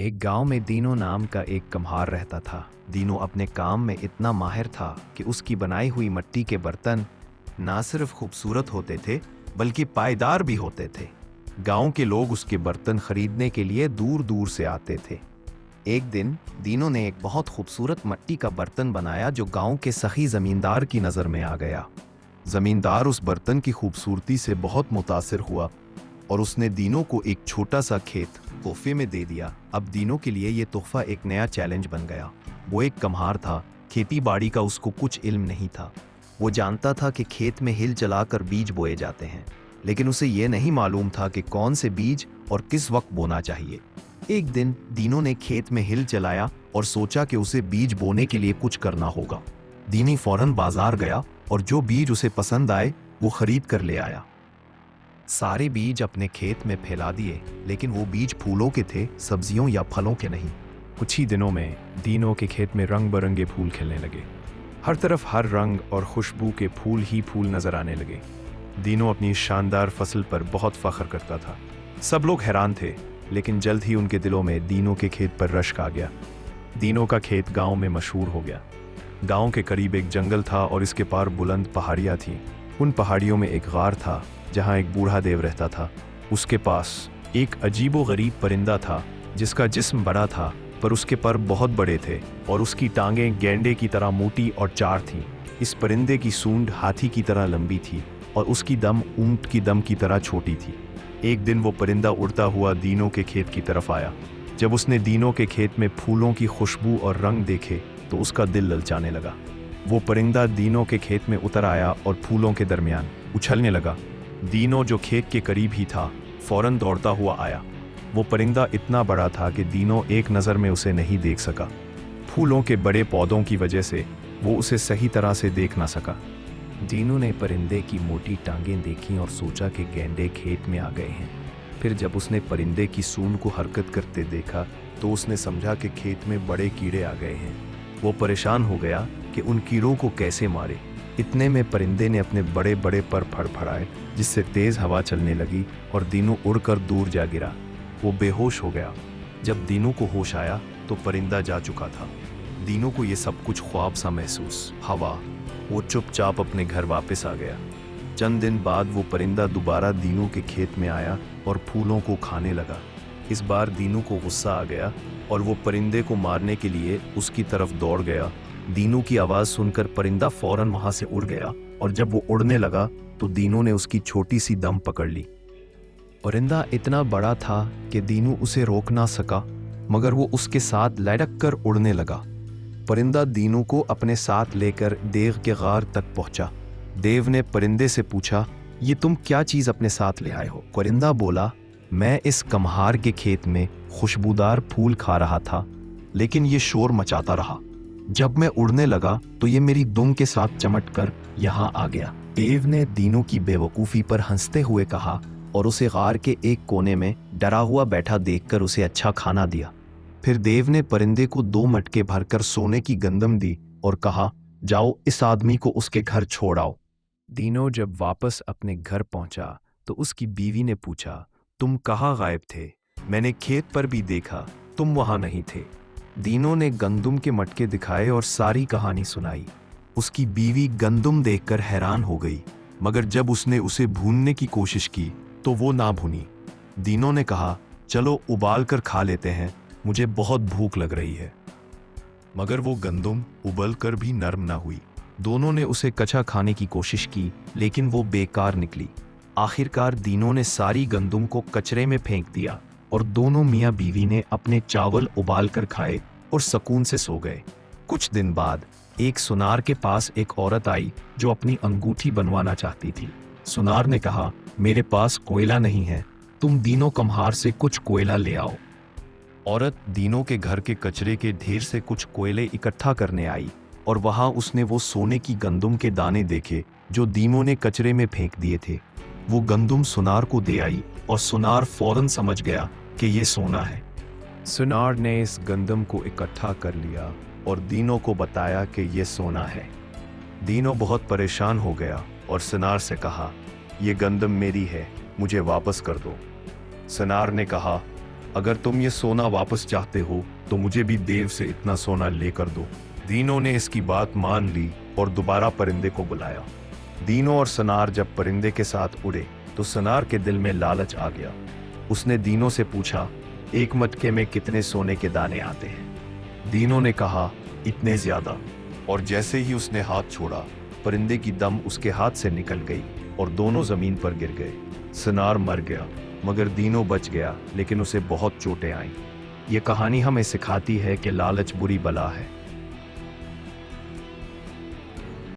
एक गांव में दीनो नाम का एक कम्हार रहता था। दीनो अपने काम में इतना माहिर था कि उसकी बनाई हुई मिट्टी के बर्तन ना सिर्फ खूबसूरत होते थे बल्कि पायदार भी होते थे। गांव के लोग उसके बर्तन खरीदने के लिए दूर दूर से आते थे। एक दिन दीनो ने एक बहुत खूबसूरत मिट्टी का बर्तन बनाया जो गांव के सखी जमींदार की नज़र में आ गया। जमींदार उस बर्तन की खूबसूरती से बहुत मुतासिर हुआ और उसने दीनो को एक छोटा सा खेत तोहफे में दे दिया। अब दीनो के लिए यह तोहफा एक नया चैलेंज बन गया। वो एक कम्हार था, खेती बाड़ी का उसको कुछ इल्म नहीं था। वो जानता था कि खेत में हिल चलाकर बीज बोए जाते हैं, लेकिन उसे यह नहीं मालूम था कि कौन से बीज और किस वक्त बोना चाहिए। एक दिन दीनो ने खेत में हिल चलाया और सोचा कि उसे बीज बोने के लिए कुछ करना होगा। दीनी फौरन बाजार गया और जो बीज उसे पसंद आए वो खरीद कर ले आया। सारे बीज अपने खेत में फैला दिए, लेकिन वो बीज फूलों के थे, सब्जियों या फलों के नहीं। कुछ ही दिनों में दीनो के खेत में रंग बिरंगे फूल खिलने लगे। हर तरफ हर रंग और खुशबू के फूल ही फूल नजर आने लगे। दीनो अपनी शानदार फसल पर बहुत फख्र करता था। सब लोग हैरान थे, लेकिन जल्द ही उनके दिलों में दीनो के खेत पर रश्क आ गया। दीनो का खेत गांव में मशहूर हो गया। गांव के करीब एक जंगल था और इसके पार बुलंद पहाड़ियां थीं। उन पहाड़ियों में एक गार था जहां एक बूढ़ा देव रहता था। उसके पास एक अजीबो-गरीब परिंदा था जिसका जिस्म बड़ा था पर उसके पर बहुत बड़े थे और उसकी टांगें गैंडे की तरह मोटी और चार थीं। इस परिंदे की सूंड हाथी की तरह लंबी थी और उसकी दम ऊंट की दम की तरह छोटी थी। एक दिन वो परिंदा उड़ता हुआ दीनो के खेत की तरफ आया। जब उसने दीनो के खेत में फूलों की खुशबू और रंग देखे तो उसका दिल ललचाने लगा। वो परिंदा दीनो के खेत में उतर आया और फूलों के दरमियान उछलने लगा। दीनो जो खेत के करीब ही था फौरन दौड़ता हुआ आया। वो परिंदा इतना बड़ा था कि दीनो एक नज़र में उसे नहीं देख सका। फूलों के बड़े पौधों की वजह से वो उसे सही तरह से देख ना सका। दीनो ने परिंदे की मोटी टांगें देखीं और सोचा कि गैंडे खेत में आ गए हैं। फिर जब उसने परिंदे की सूंड को हरकत करते देखा तो उसने समझा कि खेत में बड़े कीड़े आ गए हैं। वो परेशान हो गया कि उन कीड़ों को कैसे मारे। इतने में परिंदे ने अपने बड़े बड़े पर फड़फड़ाए जिससे तेज हवा चलने लगी और दीनो उड़कर दूर जा गिरा। वो बेहोश हो गया। जब दीनो को होश आया तो परिंदा जा चुका था। दीनो को ये सब कुछ ख्वाब सा महसूस हवा। वो चुपचाप अपने घर वापस आ गया। चंद दिन बाद वो परिंदा दोबारा दीनो के खेत में आया और फूलों को खाने लगा। इस बार दीनो को गुस्सा आ गया और वो परिंदे को मारने के लिए उसकी तरफ दौड़ गया। दीनो की आवाज़ सुनकर परिंदा फौरन वहां से उड़ गया और जब वो उड़ने लगा तो दीनो ने उसकी छोटी सी दम पकड़ ली। परिंदा इतना बड़ा था कि दीनो उसे रोक ना सका, मगर वो उसके साथ लटक कर उड़ने लगा। परिंदा दीनो को अपने साथ लेकर देव के गार तक पहुंचा। देव ने परिंदे से पूछा, ये तुम क्या चीज़ अपने साथ ले आए हो? परिंदा बोला, मैं इस कम्हार के खेत में खुशबूदार फूल खा रहा था, लेकिन ये शोर मचाता रहा। जब मैं उड़ने लगा तो ये मेरी दुम के साथ चमट कर यहाँ आ गया। देव ने दीनो की बेवकूफ़ी पर हंसते हुए कहा और उसे गार के एक कोने में डरा हुआ बैठा देखकर उसे अच्छा खाना दिया। फिर देव ने परिंदे को 2 मटके भरकर सोने की गंदम दी और कहा, जाओ इस आदमी को उसके घर छोड़ आओ। दीनो जब वापस अपने घर पहुंचा तो उसकी बीवी ने पूछा, तुम कहाँ गायब थे? मैंने खेत पर भी देखा, तुम वहां नहीं थे। दीनो ने गंदुम के मटके दिखाए और सारी कहानी सुनाई। उसकी बीवी गंदुम देखकर हैरान हो गई, मगर जब उसने उसे भूनने की कोशिश की तो वो ना भुनी। दीनो ने कहा, चलो उबाल कर खा लेते हैं, मुझे बहुत भूख लग रही है। मगर वो गंदुम उबल कर भी नरम ना हुई। दोनों ने उसे कच्चा खाने की कोशिश की, लेकिन वो बेकार निकली। आखिरकार दीनो ने सारी गंदुम को कचरे में फेंक दिया और दोनों मियाँ बीवी ने अपने चावल उबाल कर खाए और सुकून से सो गए। कुछ दिन बाद एक सुनार के पास एक औरत आई जो अपनी अंगूठी बनवाना चाहती थी। सुनार ने कहा, मेरे पास कोयला नहीं है, तुम दीनो कम्हार से कुछ कोयला ले आओ। औरत दीनो के घर के कचरे के ढेर से कुछ कोयले इकट्ठा करने आई और वहां उसने वो सोने की गंदुम के दाने देखे जो दीनो ने कचरे में फेंक दिए थे। वो गंदुम सुनार को दे आई और सुनार फौरन समझ गया कि ये सोना है। सुनार ने इस गंदम को इकट्ठा कर लिया और दीनो को बताया कि ये सोना है। दीनो बहुत परेशान हो गया और सुनार से कहा, ये गंदम मेरी है, मुझे वापस कर दो। सुनार ने कहा, अगर तुम ये सोना वापस चाहते हो तो मुझे भी देव से इतना सोना लेकर दो। दीनो ने इसकी बात मान ली और दोबारा परिंदे को बुलाया। दीनो और सनार जब परिंदे के साथ उड़े तो सनार के दिल में लालच आ गया। उसने दीनो से पूछा, एक मटके में कितने सोने के दाने आते हैं? दीनो ने कहा, इतने ज्यादा। और जैसे ही उसने हाथ छोड़ा, परिंदे की दम उसके हाथ से निकल गई और दोनों जमीन पर गिर गए। सनार मर गया, मगर दीनो बच गया, लेकिन उसे बहुत चोटें आईं। ये कहानी हमें सिखाती है कि लालच बुरी बला है।